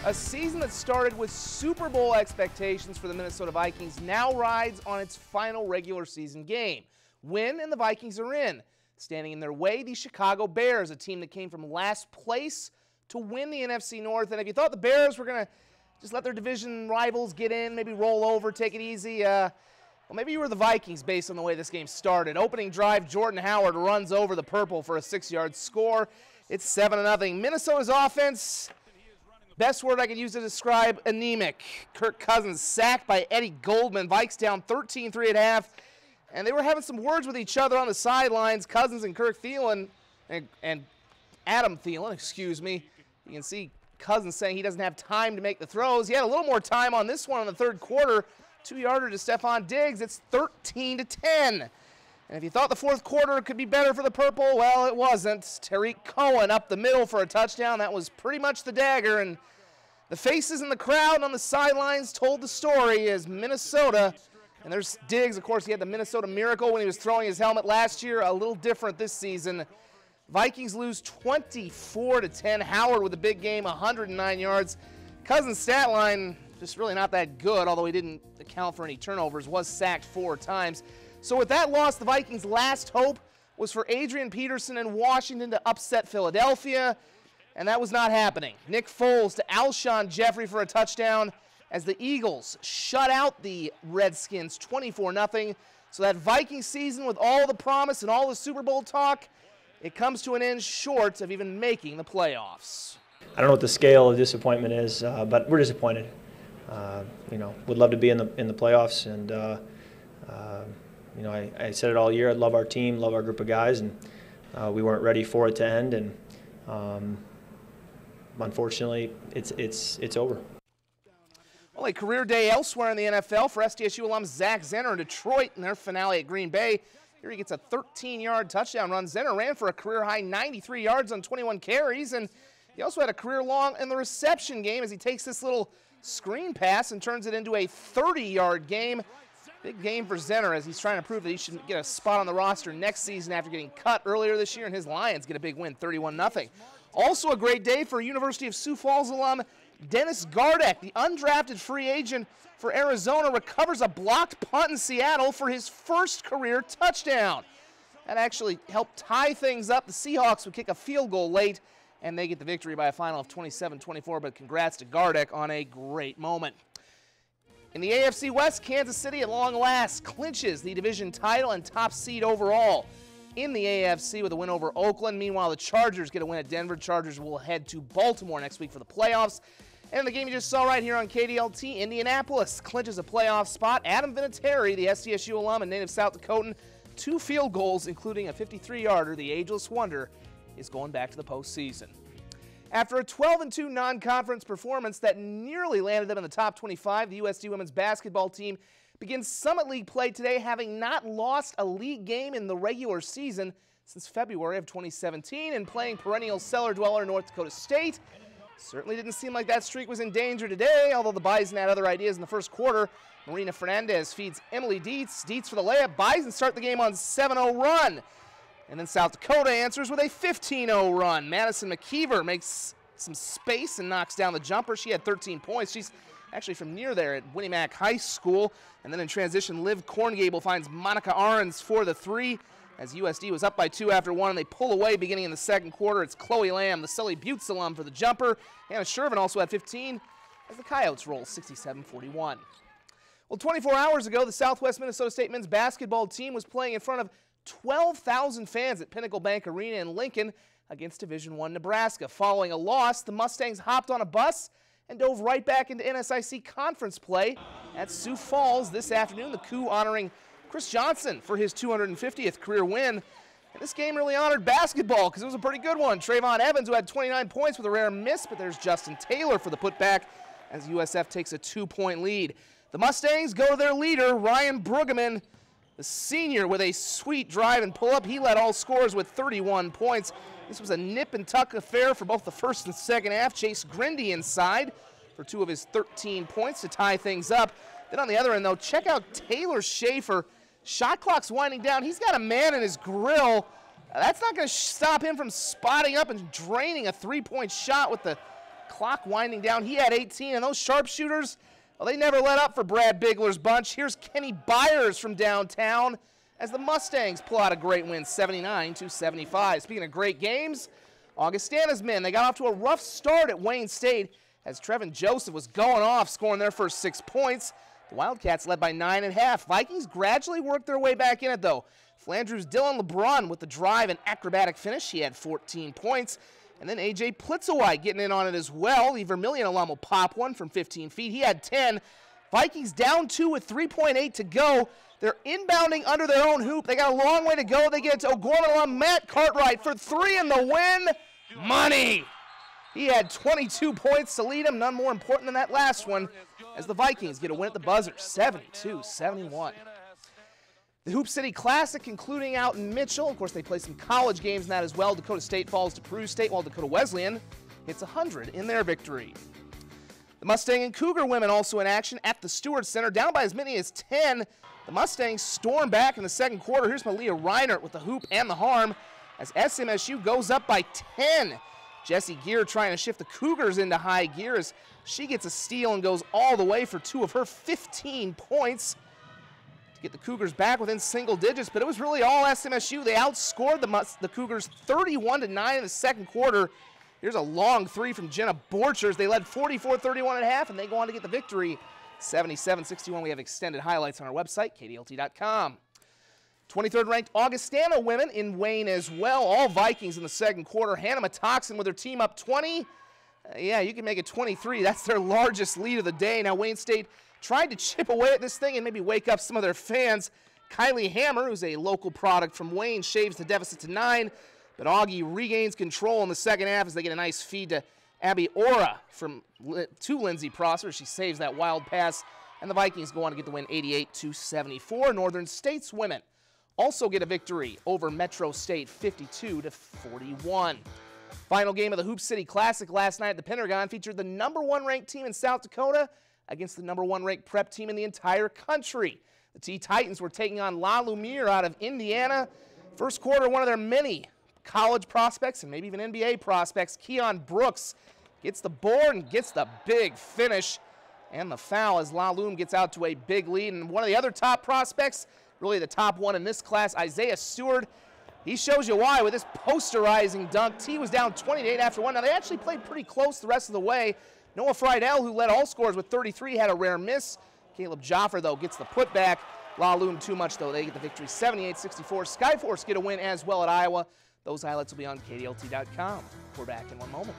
A season that started with Super Bowl expectations for the Minnesota Vikings now rides on its final regular season game. Win and the Vikings are in. Standing in their way, the Chicago Bears, a team that came from last place to win the NFC North. And if you thought the Bears were going to just let their division rivals get in, maybe roll over, take it easy, well, maybe you were the Vikings based on the way this game started. Opening drive, Jordan Howard runs over the purple for a 6-yard score. It's 7-0. Minnesota's offense, best word I can use to describe, anemic. Kirk Cousins sacked by Eddie Goldman. Vikes down 13-3 at half. And they were having some words with each other on the sidelines. Cousins and Kirk Thielen, and Adam Thielen, excuse me. You can see Cousins saying he doesn't have time to make the throws. He had a little more time on this one in the third quarter. 2-yarder to Stephon Diggs. It's 13-10. And if you thought the fourth quarter could be better for the purple, well, it wasn't. Tariq Cohen up the middle for a touchdown. That was pretty much the dagger. And the faces in the crowd on the sidelines told the story as Minnesota. And there's Diggs, of course, he had the Minnesota Miracle when he was throwing his helmet last year. A little different this season. Vikings lose 24-10. Howard with a big game, 109 yards. Cousins' stat line, just really not that good, although he didn't account for any turnovers, was sacked 4 times. So with that loss, the Vikings' last hope was for Adrian Peterson and Washington to upset Philadelphia, and that was not happening. Nick Foles to Alshon Jeffrey for a touchdown as the Eagles shut out the Redskins 24-0. So that Viking season with all the promise and all the Super Bowl talk, it comes to an end short of even making the playoffs. I don't know what the scale of disappointment is, but we're disappointed. Would love to be in the playoffs, and I said it all year. I love our team, love our group of guys, and we weren't ready for it to end, and unfortunately, it's over. Well, a career day elsewhere in the NFL for SDSU alum Zach Zenner in Detroit in their finale at Green Bay. Here he gets a 13-yard touchdown run. Zenner ran for a career-high 93 yards on 21 carries, and he also had a career-long in the reception game as he takes this little screen pass and turns it into a 30-yard game. Big game for Zenner as he's trying to prove that he should get a spot on the roster next season after getting cut earlier this year, and his Lions get a big win, 31-0. Also a great day for University of Sioux Falls alum Dennis Gardeck, the undrafted free agent for Arizona, recovers a blocked punt in Seattle for his first career touchdown. That actually helped tie things up. The Seahawks would kick a field goal late, and they get the victory by a final of 27-24, but congrats to Gardeck on a great moment. In the AFC West, Kansas City at long last clinches the division title and top seed overall in the AFC with a win over Oakland. Meanwhile, the Chargers get a win at Denver. Chargers will head to Baltimore next week for the playoffs. And in the game you just saw right here on KDLT, Indianapolis clinches a playoff spot. Adam Vinatieri, the SDSU alum and native South Dakotan, 2 field goals, including a 53-yarder, the ageless wonder, is going back to the postseason. After a 12-2 non-conference performance that nearly landed them in the top 25, the USD women's basketball team begins Summit League play today, having not lost a league game in the regular season since February of 2017, and playing perennial cellar dweller North Dakota State. Certainly didn't seem like that streak was in danger today, although the Bison had other ideas in the first quarter. Marina Fernandez feeds Emily Dietz. Dietz for the layup. Bison start the game on a 7-0 run. And then South Dakota answers with a 15-0 run. Madison McKeever makes some space and knocks down the jumper. She had 13 points. She's actually from near there at Winnimac High School. And then in transition, Liv Korngable finds Monica Ahrens for the 3. As USD was up by 2 after 1, and they pull away beginning in the second quarter. It's Chloe Lamb, the Sully Buttes alum, for the jumper. Hannah Shervin also had 15 as the Coyotes roll 67-41. Well, 24 hours ago, the Southwest Minnesota State men's basketball team was playing in front of 12,000 fans at Pinnacle Bank Arena in Lincoln against Division I Nebraska. Following a loss, the Mustangs hopped on a bus and dove right back into NSIC conference play at Sioux Falls this afternoon. The coup honoring Chris Johnson for his 250th career win. And this game really honored basketball because it was a pretty good one. Trayvon Evans, who had 29 points with a rare miss, but there's Justin Taylor for the putback as USF takes a 2-point lead. The Mustangs go to their leader, Ryan Brueggemann, the senior, with a sweet drive and pull-up. He led all scorers with 31 points. This was a nip-and-tuck affair for both the first and second half. Chase Grindy inside for 2 of his 13 points to tie things up. Then on the other end, though, check out Taylor Schaefer. Shot clock's winding down. He's got a man in his grill. That's not going to stop him from spotting up and draining a 3-point shot with the clock winding down. He had 18, and those sharpshooters, well, they never let up for Brad Bigler's bunch. Here's Kenny Byers from downtown as the Mustangs pull out a great win, 79-75. Speaking of great games, Augustana's men, they got off to a rough start at Wayne State as Trevin Joseph was going off, scoring their first 6 points. The Wildcats led by 9 at half. Vikings gradually worked their way back in it, though. Flandreau's Dylan LeBrun with the drive and acrobatic finish. He had 14 points. And then A.J. Plitzowite getting in on it as well. The Vermilion alum will pop one from 15 feet. He had 10. Vikings down 2 with 3.8 to go. They're inbounding under their own hoop. They got a long way to go. They get it to O'Gorman alum Matt Cartwright for 3 in the win. Money! He had 22 points to lead him. None more important than that last one as the Vikings get a win at the buzzer, 72-71. The Hoop City Classic concluding out in Mitchell. Of course, they play some college games in that as well. Dakota State falls to Peru State, while Dakota Wesleyan hits 100 in their victory. The Mustang and Cougar women also in action at the Stewart Center, down by as many as 10. The Mustangs storm back in the second quarter. Here's Malia Reinert with the hoop and the harm as SMSU goes up by 10. Jessie Gear trying to shift the Cougars into high gear as she gets a steal and goes all the way for 2 of her 15 points to get the Cougars back within single digits, but it was really all SMSU. They outscored the Cougars 31-9 in the second quarter. Here's a long 3 from Jenna Borchers. They led 44-31 at half, and they go on to get the victory, 77-61. We have extended highlights on our website, KDLT.com. 23rd ranked Augustana women in Wayne as well. All Vikings in the second quarter. Hannah Matoxen with her team up 20. Yeah, you can make it 23. That's their largest lead of the day. Now Wayne State tried to chip away at this thing and maybe wake up some of their fans. Kylie Hammer, who's a local product from Wayne, shaves the deficit to 9. But Augie regains control in the second half as they get a nice feed to Abby Ora to Lindsey Prosser. She saves that wild pass. And the Vikings go on to get the win 88-74. Northern State's women also get a victory over Metro State 52-41. Final game of the Hoop City Classic last night at the Pentagon featured the #1 ranked team in South Dakota against the #1 ranked prep team in the entire country. The T-Titans were taking on La Lumiere out of Indiana. First quarter, one of their many college prospects and maybe even NBA prospects, Keon Brooks, gets the board and gets the big finish and the foul as La Lum gets out to a big lead. And one of the other top prospects, really the top one in this class, Isaiah Stewart, he shows you why with this posterizing dunk. T was down 28 after 1. Now, they actually played pretty close the rest of the way. Noah Friedel, who led all scorers with 33, had a rare miss. Caleb Joffer, though, gets the putback. La Lum too much, though. They get the victory 78-64. Skyforce get a win as well at Iowa. Those highlights will be on KDLT.com. We're back in one moment.